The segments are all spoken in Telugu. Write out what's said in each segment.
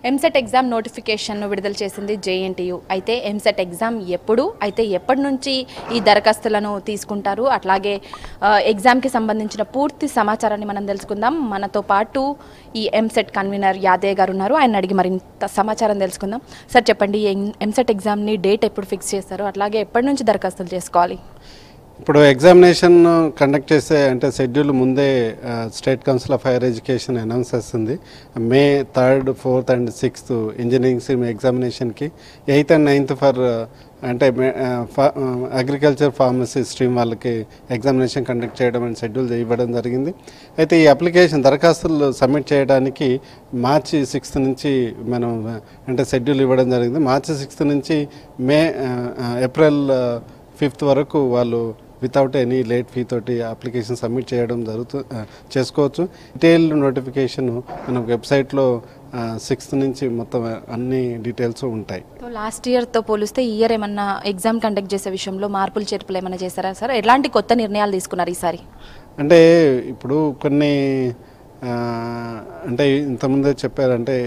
ఎంసెట్ ఎగ్జామ్ నోటిఫికేషన్ విడుదల చేసింది జేఎన్టీయూ. అయితే ఎంసెట్ ఎగ్జామ్ ఎప్పటి నుంచి ఈ దరఖాస్తులను తీసుకుంటారు, అట్లాగే ఎగ్జామ్కి సంబంధించిన పూర్తి సమాచారాన్ని మనం తెలుసుకుందాం. మనతో పాటు ఈ ఎంసెట్ కన్వీనర్ యాదయ్య గారు ఉన్నారు. ఆయన అడిగి మరింత సమాచారం తెలుసుకుందాం. సార్ చెప్పండి, ఎంసెట్ ఎగ్జామ్ని డేట్ ఎప్పుడు ఫిక్స్ చేస్తారు, అట్లాగే ఎప్పటి నుంచి దరఖాస్తులు చేసుకోవాలి? ఇప్పుడు ఎగ్జామినేషన్ కండక్ట్ చేసే అంటే షెడ్యూల్ ముందే state council of higher education announce చేస్తుంది. May 3rd, 4th and 6th engineering stream ఎగ్జామినేషన్కి, 8th and 9th ఫర్ అంటే అగ్రికల్చర్ ఫార్మసీ స్ట్రీమ్ వాళ్ళకి ఎగ్జామినేషన్ కండక్ట్ చేయడం అని షెడ్యూల్ ఇవ్వడం జరిగింది. అయితే ఈ అప్లికేషన్ దరఖాస్తులు సబ్మిట్ చేయడానికి March 6th నుంచి మనం అంటే షెడ్యూల్ ఇవ్వడం జరిగింది. March 6th నుంచి April 5th వరకు వాళ్ళు వితౌట్ ఎనీ లేట్ ఫీ తోటి అప్లికేషన్ సబ్మిట్ చేయడం చేసుకోవచ్చు. డీటెయిల్డ్ నోటిఫికేషన్ మన వెబ్సైట్లో 6th నుంచి మొత్తం అన్ని డీటెయిల్స్ ఉంటాయి. లాస్ట్ ఇయర్తో పోలిస్తే ఈ ఇయర్ ఏమన్నా ఎగ్జామ్ కండక్ట్ చేసే విషయంలో మార్పులు చేర్పులు ఏమైనా చేశారా సార్? ఎలాంటి కొత్త నిర్ణయాలు తీసుకున్నారు ఈసారి? అంటే ఇప్పుడు కొన్ని అంటే ఇంతకుముందే చెప్పారంటే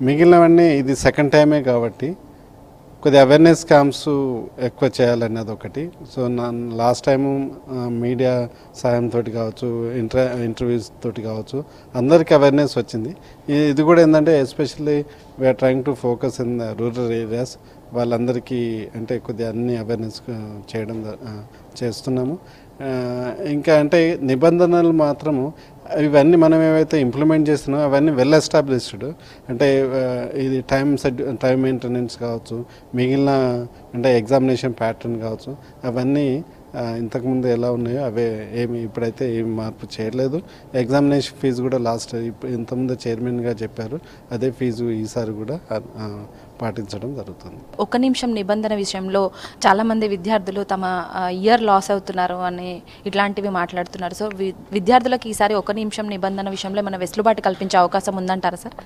మిగిలినవన్నీ ఇది సెకండ్ టైమే కాబట్టి కొద్దిగా అవేర్నెస్ క్యాంప్స్ ఎక్కువ చేయాలన్నది ఒకటి. సో లాస్ట్ టైము మీడియా సాయంతో కావచ్చు, ఇంటర్వ్యూస్ తోటి కావచ్చు, అందరికీ అవేర్నెస్ వచ్చింది. ఇది కూడా ఏంటంటే especially we are trying to focus in the rural areas. వాళ్ళందరికీ అంటే కొద్దిగా అన్ని అవేర్నెస్ చేస్తున్నాము. ఇంకా అంటే నిబంధనలు మాత్రము ఇవన్నీ మనం ఏవైతే ఇంప్లిమెంట్ చేస్తున్నామో అవన్నీ వెల్ ఎస్టాబ్లిష్డ్. అంటే ఇది టైం మెయింటెనెన్స్ కావచ్చు, మిగిలిన అంటే ఎగ్జామినేషన్ ప్యాటర్న్ కావచ్చు, అవన్నీ ఇంతకుముందు ఎలా ఉన్నాయో అవే ఇప్పుడైతే ఏమి మార్పు చేయలేదు. ఎగ్జామినేషన్ ఫీజు కూడా ఇంతకుముందు చైర్మన్గా చెప్పారు, అదే ఫీజు ఈసారి కూడా పాటించడం జరుగుతుంది. ఒక నిమిషం నిబంధన విషయంలో చాలామంది విద్యార్థులు తమ ఇయర్ లాస్ అవుతున్నారు అని ఇట్లాంటివి మాట్లాడుతున్నారు. సో విద్యార్థులకు ఈసారి ఒక నిమిషం నిబంధన విషయంలో మన వెసులుబాటు కల్పించే అవకాశం ఉందంటారా సార్?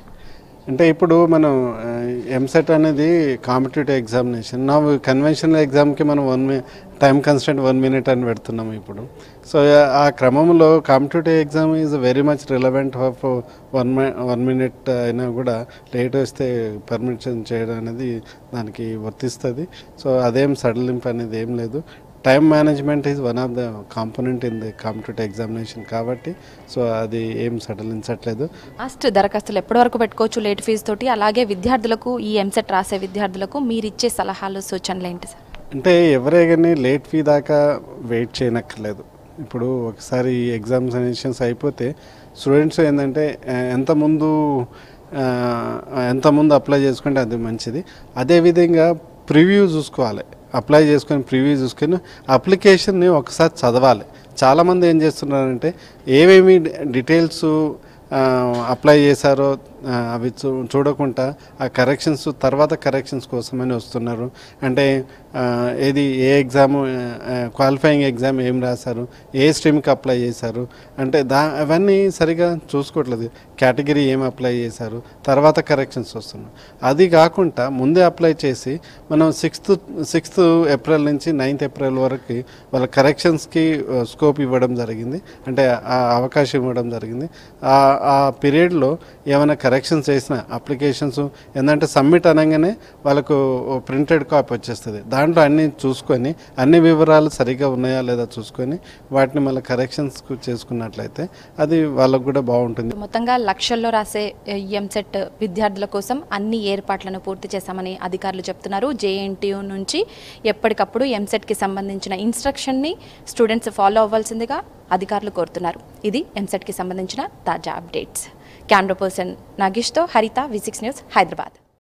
అంటే ఇప్పుడు మనం ఎంసెట్ అనేది కాంపిటేటివ్ ఎగ్జామినేషన్. నా కన్వెన్షనల్ ఎగ్జామ్కి మనం టైం కన్స్టెంట్ 1 minute అని పెడుతున్నాము ఇప్పుడు. సో ఆ క్రమంలో competitive exam is very much relevant of 1 minute అయినా కూడా లేట్ వస్తే పర్మిషన్ చేయడం అనేది దానికి వర్తిస్తుంది. సో అదేం సడలింపు అనేది ఏం లేదు. Time management is one of the component in the competitive examination కాబట్టి సో అది ఏం సడలించట్లేదు. లాస్ట్ దరఖాస్తులు ఎప్పటి వరకు పెట్టుకోవచ్చు లేట్ ఫీజు తోటి? అలాగే విద్యార్థులకు, ఈ ఎంసెట్ రాసే విద్యార్థులకు మీరు ఇచ్చే సలహాలు, సూచనలు ఏంటి సార్? అంటే ఎవరే కానీ లేట్ ఫీ దాకా వెయిట్ చేయనక్కర్లేదు. ఇప్పుడు ఒకసారి ఎగ్జామినేషన్స్ అయిపోతే స్టూడెంట్స్ ఏంటంటే ఎంతముందు అప్లై చేసుకుంటే అది మంచిది. అదేవిధంగా ప్రివ్యూ చూసుకోవాలి. అప్లై చేసుకొని ప్రివ్యూ చూసుకొని అప్లికేషన్ని ఒకసారి చదవాలి. చాలామంది ఏం చేస్తున్నారంటే ఏమేమి డీటెయిల్స్ అప్లై చేశారో అవి చూడకుండా ఆ తర్వాత కరెక్షన్స్ కోసమని వస్తున్నారు. అంటే ఏది ఏ ఎగ్జాము క్వాలిఫైయింగ్ ఎగ్జామ్ ఏం రాశారు, ఏ స్ట్రీమ్కి అప్లై చేశారు అంటే అవన్నీ సరిగా చూసుకోవట్లేదు. కేటగిరీ ఏం అప్లై చేశారు, తర్వాత కరెక్షన్స్ వస్తున్నాయి. అది కాకుండా ముందే అప్లై చేసి మనం 6th April నుంచి 9th April వరకు వాళ్ళ కరెక్షన్స్కి స్కోప్ ఇవ్వడం జరిగింది. అంటే ఆ అవకాశం ఇవ్వడం జరిగింది. ఆ పీరియడ్లో ఏమైనా కరెక్షన్స్ చేసిన అప్లికేషన్స్ ఏంటంటే సబ్మిట్ అనగానే వాళ్ళకు ప్రింటెడ్ కాపీ వచ్చేస్తుంది. దాంట్లో అన్నీ చూసుకొని అన్ని వివరాలు సరిగ్గా ఉన్నాయా లేదా చూసుకొని వాటిని మళ్ళీ కరెక్షన్స్ చేసుకున్నట్లయితే అది వాళ్ళకు కూడా బాగుంటుంది. మొత్తంగా లక్షల్లో రాసే ఎంసెట్ విద్యార్థుల కోసం అన్ని ఏర్పాట్లను పూర్తి చేశామని అధికారులు చెప్తున్నారు. జేఎన్టీయూ నుంచి ఎప్పటికప్పుడు ఎంసెట్కి సంబంధించిన ఇన్స్ట్రక్షన్ని స్టూడెంట్స్ ఫాలో అవ్వాల్సిందిగా అధికారులు కోరుతున్నారు. ఇది ఎంసెట్కి సంబంధించిన తాజా అప్డేట్స్. కెమెరా పర్సన్ నాగేష్తో హరిత, V6 న్యూస్, హైదరాబాద్.